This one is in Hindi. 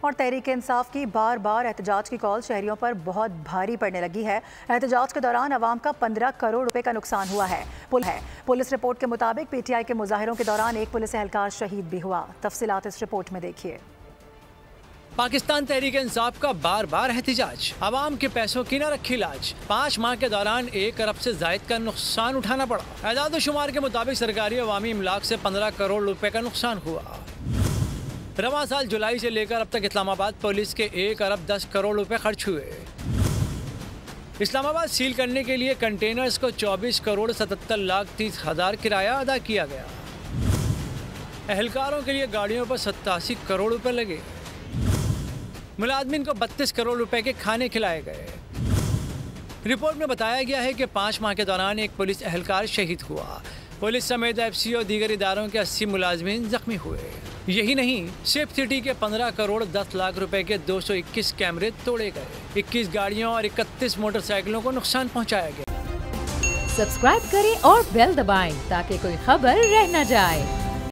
और तहरीक-ए-इंसाफ की बार बार एहतजाज की कॉल शहरियों पर बहुत भारी पड़ने लगी है। एहतजाज के दौरान अवाम का 15 करोड़ रुपए का नुकसान हुआ है। पुलिस रिपोर्ट के मुताबिक पीटीआई के मुजाहिरों के दौरान एक पुलिस एहलकार शहीद भी हुआ। तफसीलात इस रिपोर्ट में देखिए। पाकिस्तान तहरीक-ए-इंसाफ का बार बार एहतजाज, अवाम के पैसों की न रखी लाज। 5 माह के दौरान 1 अरब से जायद का नुकसान उठाना पड़ा। एजाद शुमार के मुताबिक सरकारी अवामी इमलाक से 15 करोड़ रुपए का नुकसान हुआ। रवां साल जुलाई से लेकर अब तक इस्लामाबाद पुलिस के 1 अरब 10 करोड़ रुपए खर्च हुए। इस्लामाबाद सील करने के लिए कंटेनर्स को 24 करोड़ 77 लाख 30 हजार किराया अदा किया गया। एहलकारों के लिए गाड़ियों पर 87 करोड़ रुपए लगे। मुलाजमिन को 32 करोड़ रुपए के खाने खिलाए गए। रिपोर्ट में बताया गया है कि 5 माह के दौरान एक पुलिस एहलकार शहीद हुआ। पुलिस समेत एफसी और दीगर इदारों के 80 मुलाजमिन जख्मी हुए। यही नहीं, सेफ सिटी के 15 करोड़ 10 लाख रुपए के 221 कैमरे तोड़े गए। 21 गाड़ियों और 31 मोटरसाइकिलों को नुकसान पहुंचाया गया। सब्सक्राइब करें और बेल दबाएं ताकि कोई खबर रह न जाए।